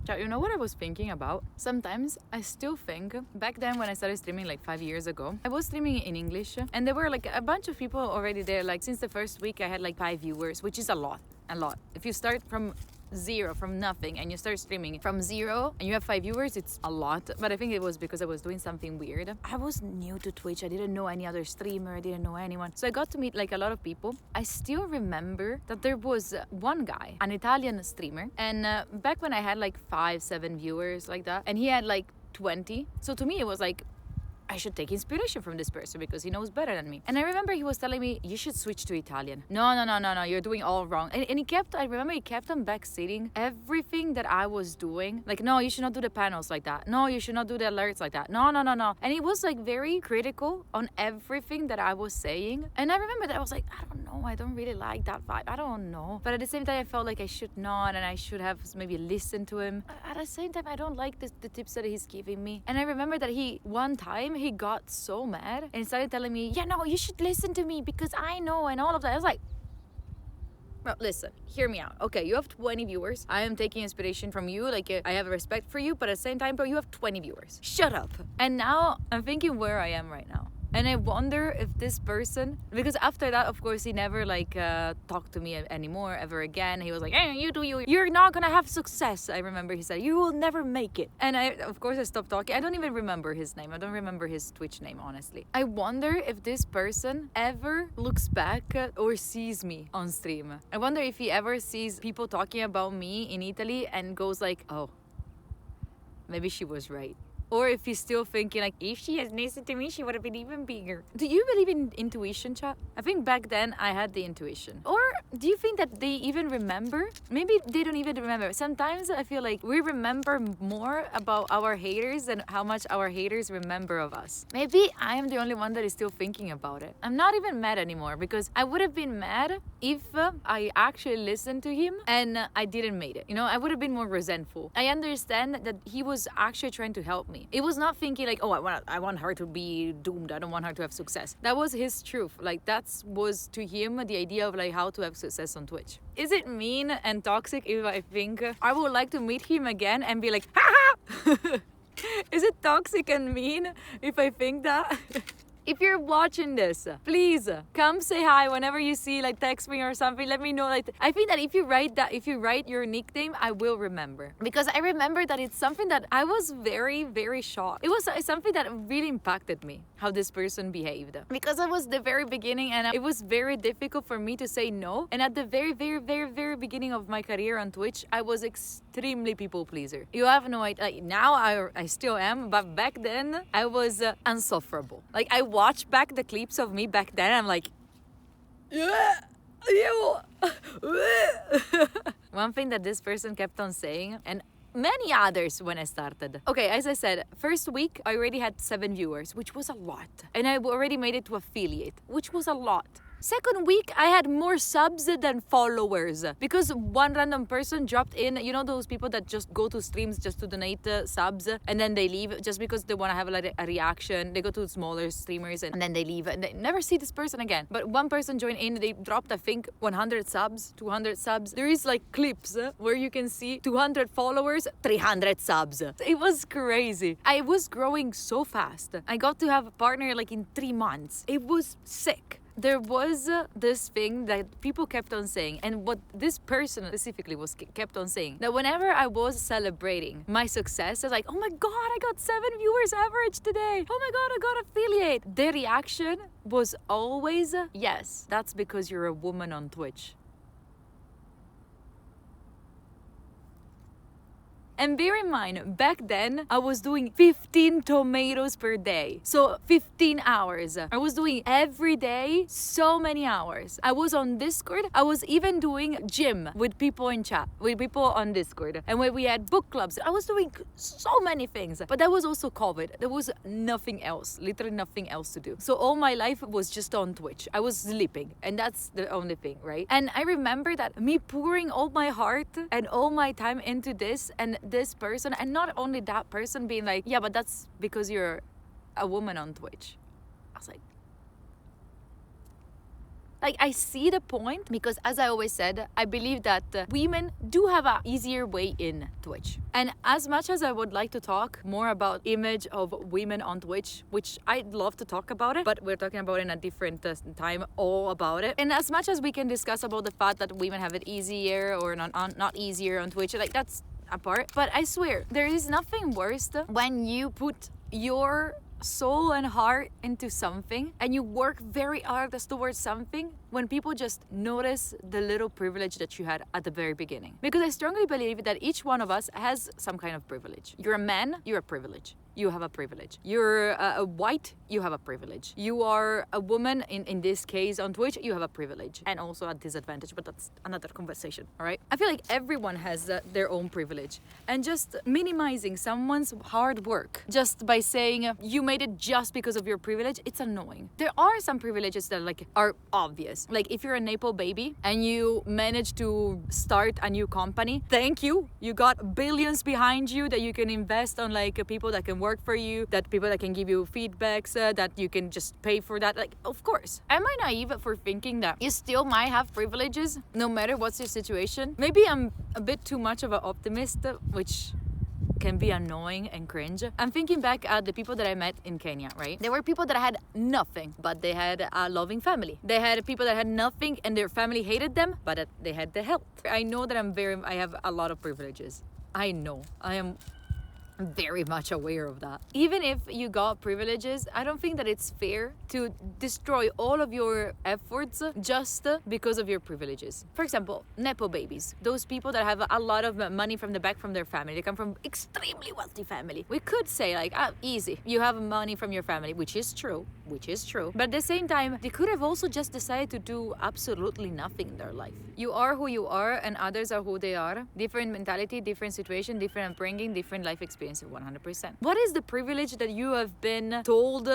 You know what I was thinking about? Sometimes I still think, back then when I started streaming like 5 years ago, I was streaming in English and there were like a bunch of people already there. Like since the first week I had like 5 viewers, which is a lot. If you start from zero, from nothing, and you start streaming from zero and you have 5 viewers, it's a lot. But I think it was because I was doing something weird. I was new to Twitch. I didn't know any other streamer. I didn't know anyone. So I got to meet like a lot of people. I still remember that there was one guy, an Italian streamer. And back when I had like 5-7 viewers like that, and he had like 20. So to me, it was like, I should take inspiration from this person because he knows better than me. And I remember he was telling me, you should switch to Italian. No, you're doing all wrong. And I remember he kept on backseating everything that I was doing. Like, no, you should not do the panels like that. No, you should not do the alerts like that. No. And he was like very critical on everything that I was saying. And I remember that I was like, I don't know, I don't really like that vibe. I don't know. But at the same time, I felt like I should not, and I should have maybe listened to him. At the same time, I don't like the tips that he's giving me. And I remember that one time, he got so mad and started telling me, yeah, no, you should listen to me because I know, and all of that. I was like, bro, listen, hear me out. Okay, you have 20 viewers. I am taking inspiration from you. Like, I have respect for you, but at the same time, bro, you have 20 viewers. Shut up. And now I'm thinking where I am right now. And I wonder if this person, because after that, of course, he never like talked to me anymore ever again. He was like, hey, you do you. You're not gonna have success. I remember he said, you will never make it. And I stopped talking. I don't even remember his name. I don't remember his Twitch name, honestly. I wonder if this person ever looks back or sees me on stream. I wonder if he ever sees people talking about me in Italy and goes like, oh, maybe she was right. Or if he's still thinking like, if she had listened to me, she would have been even bigger. Do you believe in intuition, chat? I think back then I had the intuition. Or do you think that they even remember? Maybe they don't even remember. Sometimes I feel like we remember more about our haters than how much our haters remember of us. Maybe I am the only one that is still thinking about it. I'm not even mad anymore because I would have been mad if I actually listened to him and I didn't make it. You know, I would have been more resentful. I understand that he was actually trying to help me. It was not thinking like, oh, I want her to be doomed. I don't want her to have success. That was his truth. Like that was to him the idea of like how to have success on Twitch. Is it mean and toxic if I think I would like to meet him again and be like, ha? Is it toxic and mean if I think that? If you're watching this, please come say hi whenever you see, like text me or something. Let me know. Like, I think that if you write your nickname, I will remember. Because I remember that it's something that I was very, very shocked. It was something that really impacted me, how this person behaved. Because it was the very beginning and it was very difficult for me to say no. And at the very, very, very, very beginning of my career on Twitch, I was extremely people pleaser. You have no idea. Like, now I still am, but back then I was insufferable. Like I watch back the clips of me back then, I'm like, one thing that this person kept on saying, and many others when I started. Okay, as I said, first week I already had 7 viewers, which was a lot. And I already made it to affiliate, which was a lot. Second week, I had more subs than followers because one random person dropped in. You know those people that just go to streams just to donate subs and then they leave just because they want to have like a reaction. They go to smaller streamers and then they leave and they never see this person again. But one person joined in, they dropped, I think, 100 subs, 200 subs. There is like clips where you can see 200 followers, 300 subs. It was crazy. I was growing so fast. I got to have a partner like in 3 months. It was sick. There was this thing that people kept on saying, and what this person specifically was kept on saying, that whenever I was celebrating my success, I was like, oh my god, I got 7 viewers average today. Oh my god, I got affiliate. Their reaction was always, yes, that's because you're a woman on Twitch. And bear in mind, back then, I was doing 15 tomatoes per day. So 15 hours. I was doing every day so many hours. I was on Discord. I was even doing gym with people in chat, with people on Discord. And when we had book clubs, I was doing so many things. But that was also COVID. There was nothing else, literally nothing else to do. So all my life was just on Twitch. I was sleeping. And that's the only thing, right? And I remember that me pouring all my heart and all my time into this and this person, and not only that person being like, yeah, but that's because you're a woman on Twitch. I was like, Like, I see the point because, as I always said, I believe that women do have an easier way in Twitch. And as much as I would like to talk more about image of women on Twitch, which I'd love to talk about it, but we're talking about it in a different time, all about it. And as much as we can discuss about the fact that women have it easier or not easier on Twitch, like, that's apart. But I swear, there is nothing worse when you put your soul and heart into something and you work very hard towards something, when people just notice the little privilege that you had at the very beginning. Because I strongly believe that each one of us has some kind of privilege. You're a man, you're a privilege. You have a privilege. You're a white, you have a privilege. You are a woman, in this case on Twitch, you have a privilege. And also a disadvantage, but that's another conversation, all right? I feel like everyone has their own privilege. And just minimizing someone's hard work just by saying you made it just because of your privilege, it's annoying. There are some privileges that like are obvious. Like if you're a Nepo baby and you manage to start a new company, thank you. You got billions behind you that you can invest on, like people that can work for you, that people that can give you feedbacks, that you can just pay for that. Like, of course. Am I naive for thinking that you still might have privileges no matter what's your situation? Maybe I'm a bit too much of an optimist, which can be annoying and cringe. I'm thinking back at the people that I met in Kenya, right? There were people that had nothing, but they had a loving family. They had people that had nothing and their family hated them, but they had the health. I know that I have a lot of privileges. I know. I am very much aware of that. Even if you got privileges, I don't think that it's fair to destroy all of your efforts just because of your privileges. For example, Nepo babies, those people that have a lot of money from the back from their family. They come from extremely wealthy family. We could say like, easy, you have money from your family, which is true. But at the same time, they could have also just decided to do absolutely nothing in their life. You are who you are and others are who they are. Different mentality, different situation, different upbringing, different life experience. 100%. What is the privilege that you have been told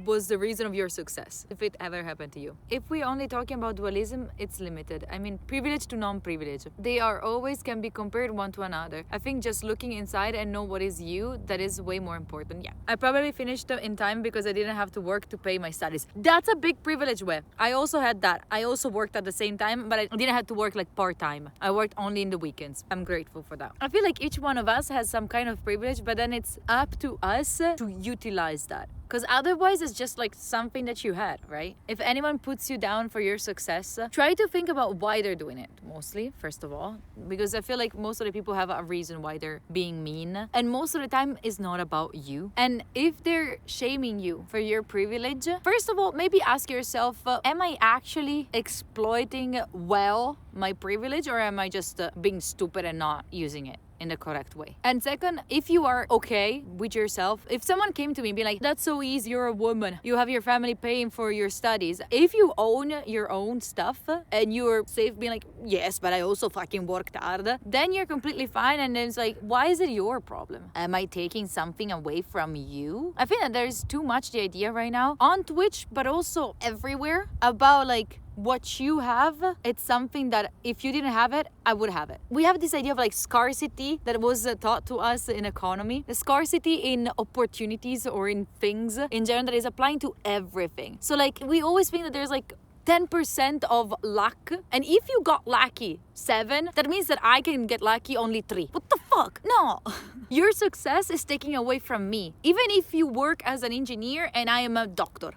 was the reason of your success, if it ever happened to you? If we're only talking about dualism, it's limited. I mean, privilege to non-privilege. They are always can be compared one to another. I think just looking inside and know what is you, that is way more important. Yeah. I probably finished in time because I didn't have to work to pay my studies. That's a big privilege, Web. I also had that. I also worked at the same time, but I didn't have to work like part-time. I worked only in the weekends. I'm grateful for that. I feel like each one of us has some kind of privilege, but then it's up to us to utilize that. Because otherwise it's just like something that you had, right? If anyone puts you down for your success, try to think about why they're doing it, mostly, first of all. Because I feel like most of the people have a reason why they're being mean. And most of the time it's not about you. And if they're shaming you for your privilege, first of all, maybe ask yourself, am I actually exploiting well my privilege, or am I just being stupid and not using it in the correct way? And second, if you are okay with yourself, if someone came to me and be like, that's so easy, you're a woman, you have your family paying for your studies. If you own your own stuff and you're safe being like, yes, but I also fucking worked hard, then you're completely fine. And then it's like, why is it your problem? Am I taking something away from you? I think that there's too much the idea right now on Twitch, but also everywhere, about like, what you have, it's something that if you didn't have it, I would have it. We have this idea of like scarcity that was taught to us in economy. The scarcity in opportunities or in things in general that is applying to everything. So like we always think that there's like 10% of luck, and if you got lucky 7, that means that I can get lucky only 3. What the fuck? No. Your success is taking away from me. Even if you work as an engineer and I am a doctor.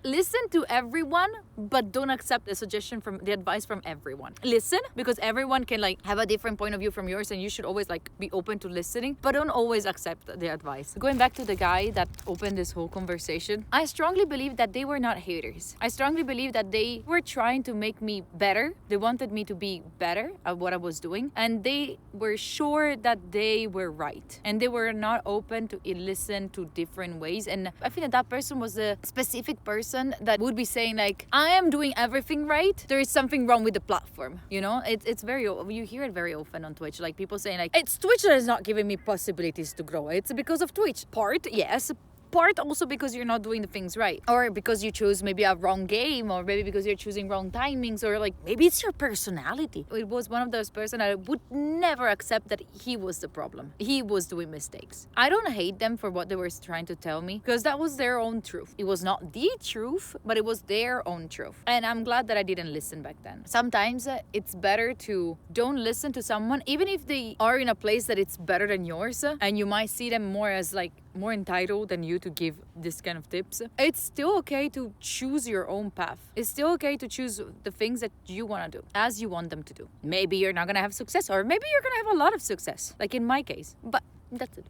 Listen to everyone, but don't accept the advice from everyone. Listen, because everyone can like have a different point of view from yours, and you should always like be open to listening, but don't always accept the advice. Going back to the guy that opened this whole conversation, I strongly believe that they were not haters. I strongly believe that they were trying to make me better. They wanted me to be better at what I was doing, and they were sure that they were right, and they were not open to listen to different ways. And I think that person was a specific person that would be saying like, I am doing everything right, there is something wrong with the platform. You know, it's very, you hear it very often on Twitch, like people saying like, it's Twitch that is not giving me possibilities to grow, it's because of Twitch. Part, yes, part also because you're not doing the things right, or because you chose maybe a wrong game, or maybe because you're choosing wrong timings, or like maybe it's your personality. It was one of those person I would never accept that he was the problem. He was doing mistakes. I don't hate them for what they were trying to tell me, because that was their own truth. It was not the truth, but it was their own truth. And I'm glad that I didn't listen back then. Sometimes it's better to don't listen to someone, even if they are in a place that it's better than yours, and you might see them more as like more entitled than you to give this kind of tips. It's still okay to choose your own path. It's still okay to choose the things that you want to do as you want them to do. Maybe you're not gonna have success, or maybe you're gonna have a lot of success, like in my case, but that's it.